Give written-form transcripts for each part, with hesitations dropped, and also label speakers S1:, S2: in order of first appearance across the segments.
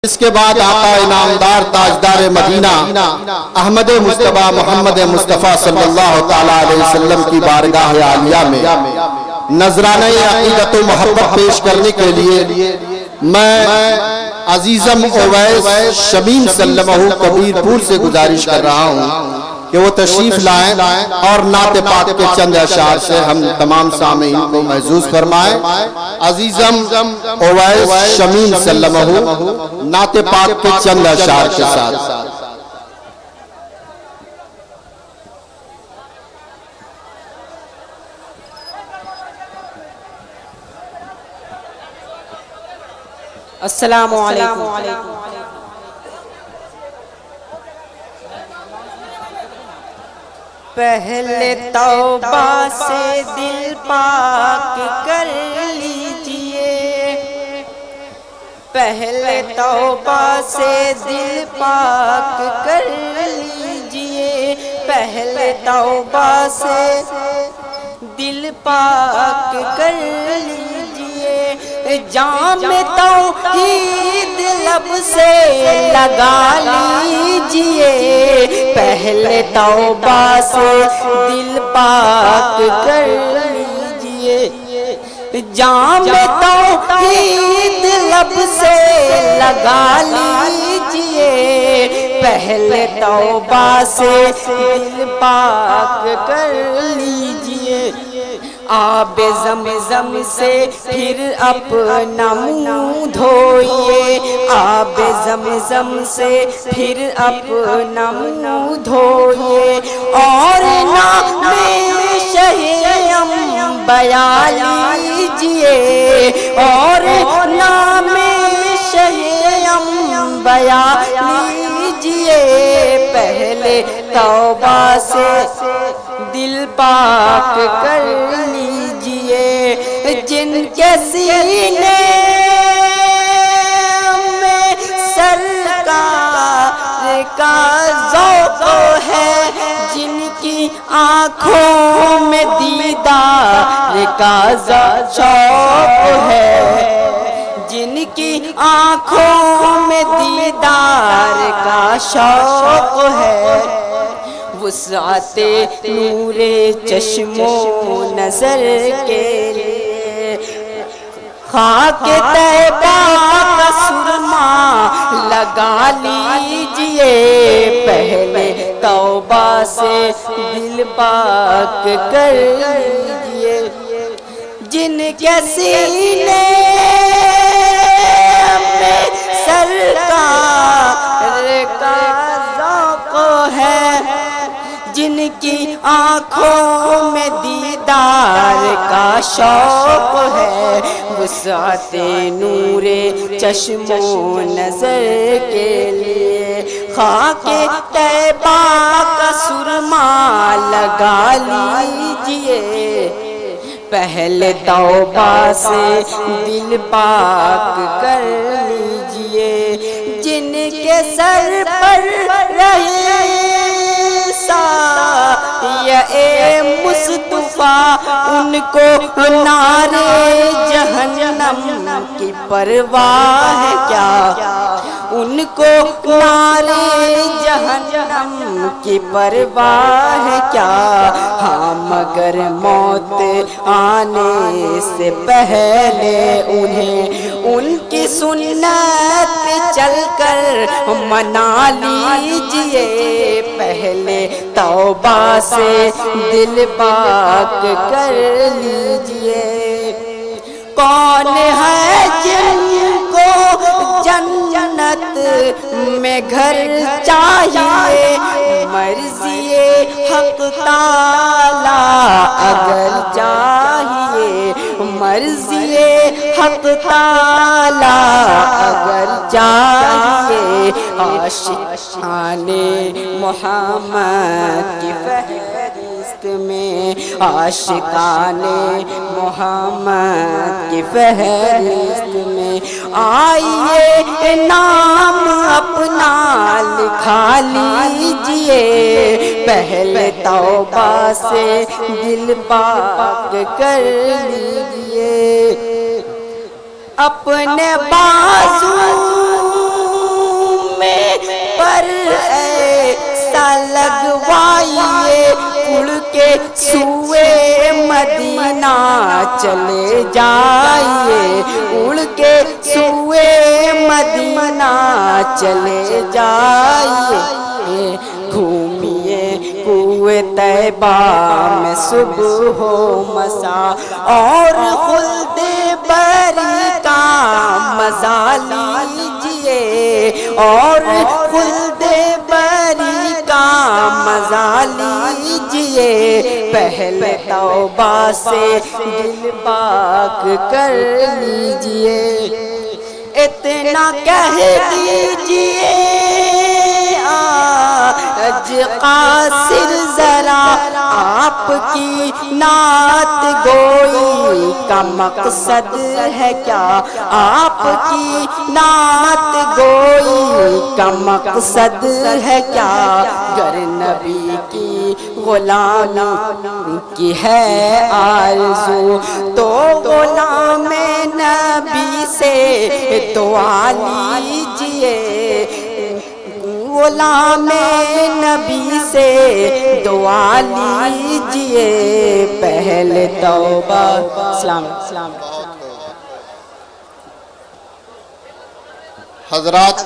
S1: اس کے بعد آقا انعامدار تاجدار مدینہ احمد مصطفیٰ محمد مصطفیٰ صلی اللہ تعالیٰ علیہ وسلم کی بارگاہ عالیہ میں نذرانہ عقیدت و محبت پیش کرنے کے لیے میں عزیزم اویس شمیم سلمہ کبیر پور سے گزارش کر رہا ہوں کہ وہ تشریف لائیں اور نعت پاک کے چند اشعار سے ہم تمام سامعین کو محظوظ فرمائیں۔ عزیزم اویس شمیم سلمہ نعت پاک کے چند اشعار کے ساتھ۔
S2: السلام علیکم۔ پہلے توبہ سے دل پاک کر لیجئے، پہلے توبہ سے دل پاک کر لیجئے، پہلے توبہ سے دل پاک کر لیجئے، جام توحید لب سے لگا لیجئے، پہلے توبہ سے دل پاک کر لیجئے، جام توحید لب سے لگا لیجئے، پہلے توبہ سے دل پاک کر لیجئے، آب زمزم سے پھر اپنا منہ دھوئیے، آب زمزم سے پھر اپنا منہ دھوئیے، اور نام شہ انبیاء لیجئے، اور نام شہ انبیاء لیجئے، پہلے توبہ سے دل پاک کر لیجئے، جن کے سینے میں سرکار کا ذوق ہے، جن کی آنکھوں میں دیدار کا شوق ہے، جن کی آنکھوں میں دیدار کا شوق ہے، وسعت نور چشم و نظر کے لیے خاک طیبہ کا سرما لگا لیجئے، پہلے توبہ سے دل پاک کر لیجئے، جن کے سینے میں سرکار کا ذوق ہے، جن کی آنکھوں میں دیدار کا شوق ہے، وسعت نور چشم و نظر کے لیے خاک طیبہ کا سرما لگا لیجئے، پہلے توبہ سے دل پاک کر لیجئے، جن کے سر پر رہے سایہ مصطفیٰ، ان کو نارے جہنم کی پرواہ ہے کیا، ان کو نارے جہنم کی پرواہ ہے کیا، ہاں مگر موت آنے سے پہلے انہیں ان کی سنت چل کر منا لیجئے، پہلے توبہ سے دل پاک کر لیجئے، کون ہے جن کو جنت میں گھر چاہیے، مرضی حق تعالی اگر چاہیے، مرضی حق تعالی اگر چاہیے، عاشقان محمد کی فہرست میں، عاشقان محمد کی فہرست میں آئیے نام اپنا لکھا لیجئے، پہلے توبہ سے دل پاک کر لیجئے، اپنے بازو پر ایسا لگوائیے اڑ کے سوئے مدینہ چلے جائیے اڑ کے سوئے مدینہ چلے جائیے گھومیے کوئے طیبہ میں صبح و مساء اور خلد بری کا مزہ لیجئے اور خلد بری کا مزہ لیجئے پہلے توبہ سے دل پاک کر لیجئے اتنا کہہ دیجئے آج قاصر ذرا آپ کی نعت گوئی کا مقصد ہے کیا آپ کی نعت گوئی کا مقصد ہے کیا گر نبی کی غلامی کی ہے آرزو تو غلام نبی سے دعا لیجئے غلام نبی سے دعا لیجئے پہلے توبہ سلام
S1: حضرات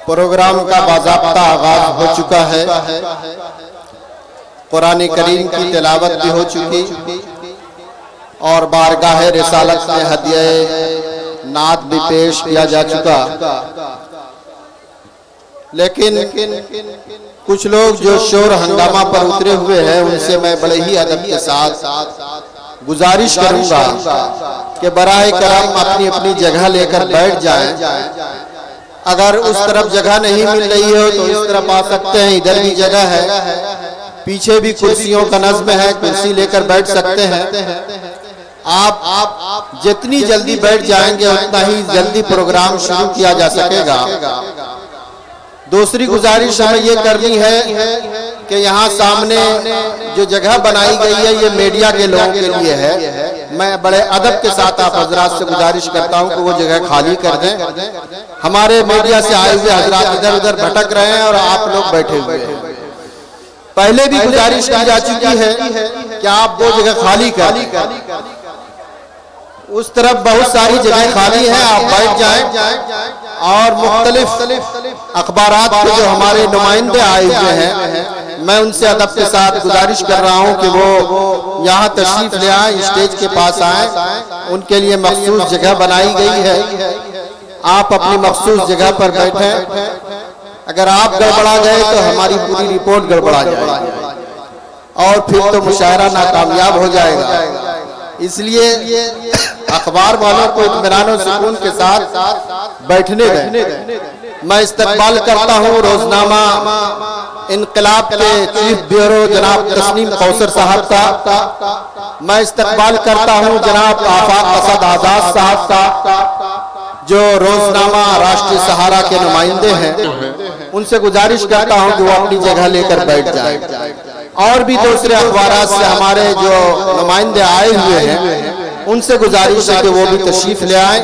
S1: پروگرام کا باضابطہ آغاز ہو چکا ہے قرآن کریم کی تلاوت بھی ہو چکی اور بارگاہ رسالت میں ہدیہ نعت بھی پیش کیا جا چکا لیکن کچھ لوگ جو شور ہنگامہ پر اترے ہوئے ہیں ان سے میں بڑے ہی ادب کے ساتھ گزارش کروں گا کہ براہ کرم اپنی اپنی جگہ لے کر بیٹھ جائیں اگر اس طرف جگہ نہیں مل رہی ہو تو اس طرف آ سکتے ہیں ادھر بھی جگہ ہے پیچھے بھی کرسیوں کا نظم ہے کرسی لے کر بیٹھ سکتے ہیں آپ جتنی جلدی بیٹھ جائیں گے اتنا ہی جلدی پروگرام شروع کیا جا سکے گا دوسری گزارش ہمیں یہ کرنی ہے کہ یہاں سامنے جو جگہ بنائی گئی ہے یہ میڈیا کے لوگوں کے لیے ہے میں بڑے ادب کے ساتھ آپ حضرات سے گزارش کرتا ہوں کہ وہ جگہ خالی کر دیں ہمارے میڈیا سے آئے ہوئے حضرات ادھر ادھر بھٹک رہے ہیں اور آپ لوگ بیٹھے ہوئے ہیں پہلے بھی گزارش کی جا چکی ہے کہ آپ وہ جگہ خالی کر اس طرف بہت ساری جگہ خالی ہیں آپ بیٹھ جائیں اور مختلف اخبارات کے جو ہمارے نمائندے آئے ہوئے ہیں میں ان سے ادب کے ساتھ گزارش کر رہا ہوں کہ وہ یہاں تشریف لے آئیں اسٹیج کے پاس آئیں ان کے لیے مخصوص جگہ بنائی گئی ہے آپ اپنی مخصوص جگہ پر بیٹھیں اگر آپ گڑبڑا گئے تو ہماری پوری رپورٹ گڑبڑا جائے اور پھر تو مشاعرہ ناکامیاب ہو جائے گا اس لیے اخبار والوں کو اطمینان و سکون کے ساتھ بیٹھنے دیں میں استقبال کرتا ہوں روزنامہ انقلاب کے چیف بیورو جناب تسنیم کوثر صاحب کا میں استقبال کرتا ہوں جناب آفاق اسد آزاد صاحب کا جو روزنامہ راشٹری سہارا کے نمائندے ہیں ان سے گزارش کرتا ہوں کہ وہ اپنی جگہ لے کر بیٹھ جائیں اور بھی دوسرے اخبارات سے ہمارے جو نمائندے آئے ہوئے ہیں ان سے گزارش ہے کہ وہ بھی تشریف لے آئیں